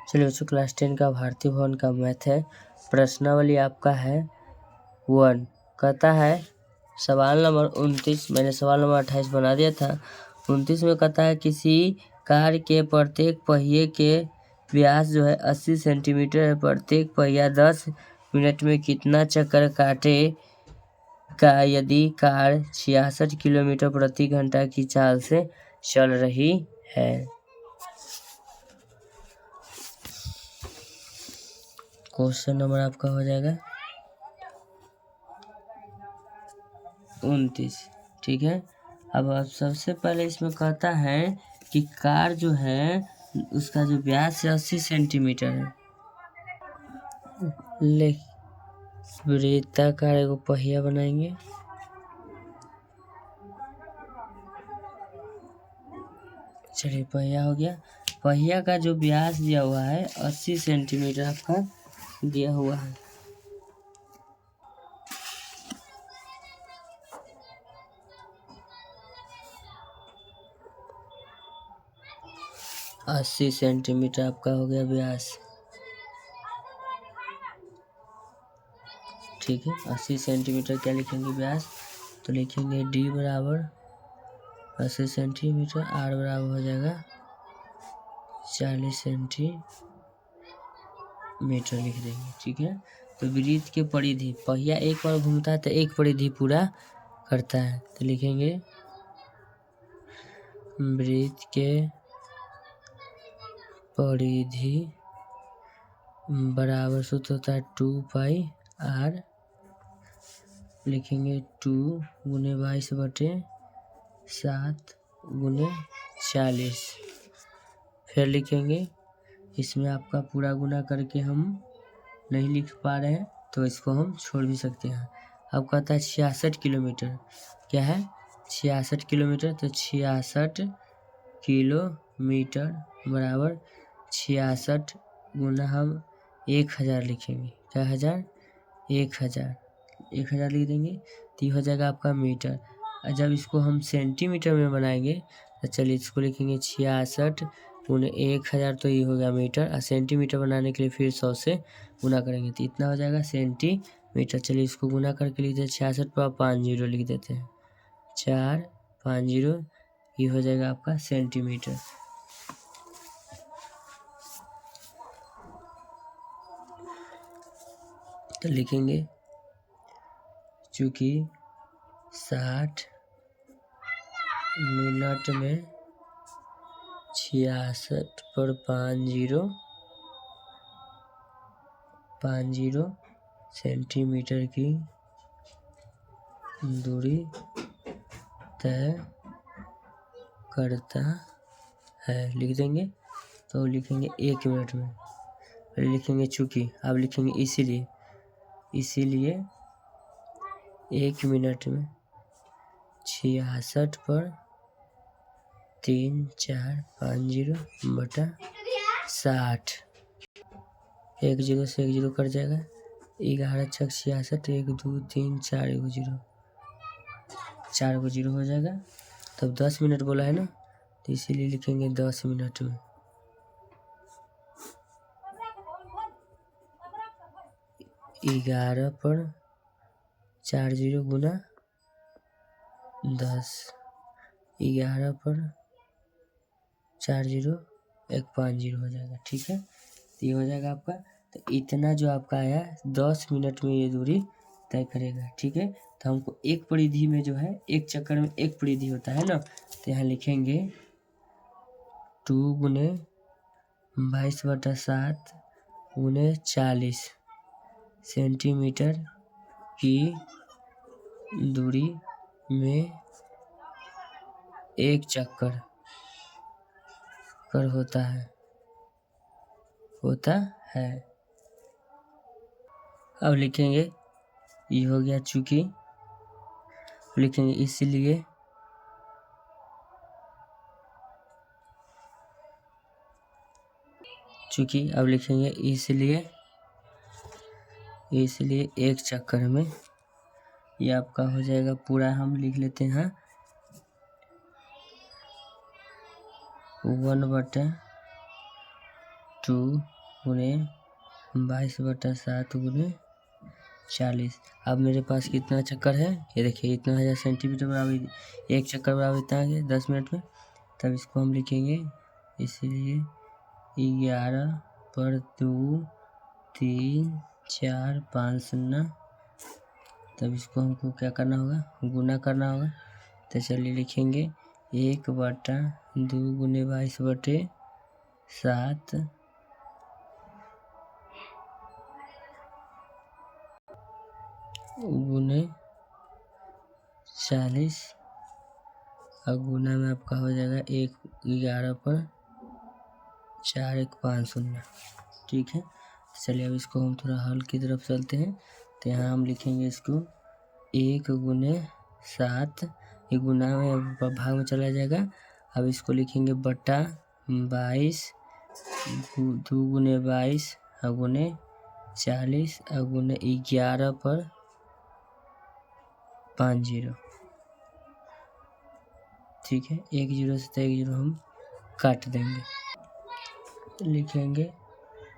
चलिए बच्चों, क्लास 10 का भारतीय भवन का मैथ है। प्रश्नावली आपका है 1। कहता है सवाल नंबर 29, मैंने सवाल नंबर 28 बना दिया था। 29 में कहता है किसी कार के प्रत्येक पहिए के व्यास जो है 80 सेंटीमीटर है। प्रत्येक पहिया 10 मिनट में कितना चक्कर काटेगा यदि कार 66 किलोमीटर प्रति घंटा की चाल से चल रही है। क्वेश्चन नंबर आपका हो जाएगा 29। ठीक है। अब आप सबसे पहले इसमें कहता है कि कार जो है उसका जो व्यास है 80 सेंटीमीटर है। वृत्ताकार एगो पहिया बनाएंगे। चलिए पहिया हो गया। पहिया का जो व्यास दिया हुआ है 80 सेंटीमीटर आपका दिया हुआ है। अस्सी सेंटीमीटर आपका हो गया व्यास। ठीक है, 80 सेंटीमीटर क्या लिखेंगे व्यास, तो लिखेंगे डी बराबर 80 सेंटीमीटर, आर बराबर हो जाएगा 40 सेंटीमीटर लिख देंगे। ठीक है। तो वृत्त के परिधि, पहिया एक बार घूमता है तो एक परिधि पूरा करता है, तो लिखेंगे वृत्त के परिधि बराबर सूत्र होता है 2πr। लिखेंगे 2 गुने 22/7 गुने 40। फिर लिखेंगे, इसमें आपका पूरा गुना करके हम नहीं लिख पा रहे हैं तो इसको हम छोड़ भी सकते हैं। अब कहता है 66 किलोमीटर, क्या है 66 किलोमीटर, तो 66 किलोमीटर बराबर 66 गुना हम 1000 लिखेंगे। क्या 1000 लिख देंगे तो ये हो जाएगा आपका मीटर। और जब इसको हम सेंटीमीटर में बनाएंगे तो चलिए इसको लिखेंगे 66 गुने 1000, तो ये हो गया मीटर। और सेंटीमीटर बनाने के लिए फिर 100 से गुना करेंगे तो इतना हो जाएगा सेंटीमीटर। चलिए इसको गुना करके लिख देते 66 पर 50 लिख देते हैं, 450, ये हो जाएगा आपका सेंटीमीटर। तो लिखेंगे चूँकि 60 मिनट में 66 पर 50 सेंटीमीटर की दूरी तय करता है, लिख देंगे। तो लिखेंगे 1 मिनट में, लिखेंगे चूँकि, अब लिखेंगे इसीलिए 1 मिनट में 66 पर 3450/60। 1 0 से 1 0 कट जाएगा, 11 छक 66, 1 2 3 4 एगो 0, 4 गो 0 हो जाएगा। तब 10 मिनट बोला है ना, तो इसीलिए लिखेंगे 10 मिनट में। 11 पर 40 गुना 10, 11 पर 40 150 हो जाएगा। ठीक है, तो ये हो जाएगा आपका। तो इतना जो आपका आया 10 मिनट में ये दूरी तय करेगा। ठीक है, तो हमको एक परिधि में जो है एक चक्कर में एक परिधि होता है ना, तो यहाँ लिखेंगे 2 गुने 22/7 गुने 40 सेंटीमीटर की दूरी में एक चक्कर होता है। अब लिखेंगे, ये हो गया चूँकि, लिखेंगे इसलिए चूँकि, अब लिखेंगे इसलिए एक चक्कर में, ये आपका हो जाएगा पूरा। हम लिख लेते हैं 1/2 गुने 22/7 गुने 40। अब मेरे पास कितना चक्कर है, ये देखिए इतना 1000 सेंटीमीटर बराबर, एक चक्कर बराबर इतना आ गया 10 मिनट में। तब इसको हम लिखेंगे, इसलिए 11/2 3 4 5 0। तब इसको हमको क्या करना होगा, गुना करना होगा। तो चलिए लिखेंगे 1/2 गुने 22/7 गुने 40 और गुना में आपका हो जाएगा 11/4 1 5 0। ठीक है, चलिए अब इसको हम थोड़ा हल की तरफ चलते हैं। तो यहाँ हम लिखेंगे इसको 1 गुने 7, ये गुना में भाग में चला जाएगा। अब इसको लिखेंगे बटा 22, 2 गुने 22 और गुने 40 और गुने 11/50। ठीक है, 1 0 से 1 0 हम काट देंगे। लिखेंगे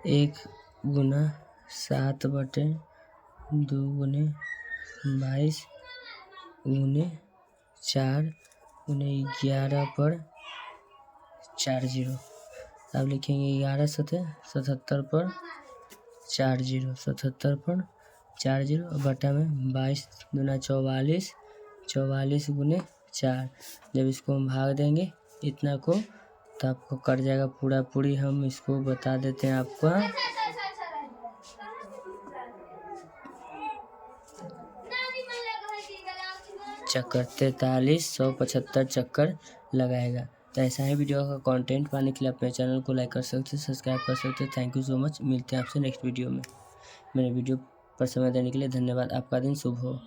1 गुना 7/2 गुने 22 गुने 4 गुने 11/40। अब लिखेंगे 11 सतह 77/40, 77/40 और बटा में 22 दूना 44, 44 गुने 4। जब इसको हम भाग देंगे इतना को, तो आपको कट जाएगा पूरा पूरी। हम इसको बता देते हैं आपका, चक्कर 4375 चक्कर लगाएगा। तो ऐसा ही वीडियो का कंटेंट पाने के लिए अपने चैनल को लाइक कर सकते हैं, सब्सक्राइब कर सकते हैं। थैंक यू सो मच, मिलते हैं आपसे नेक्स्ट वीडियो में। मेरे वीडियो पर समय देने के लिए धन्यवाद। आपका दिन शुभ हो।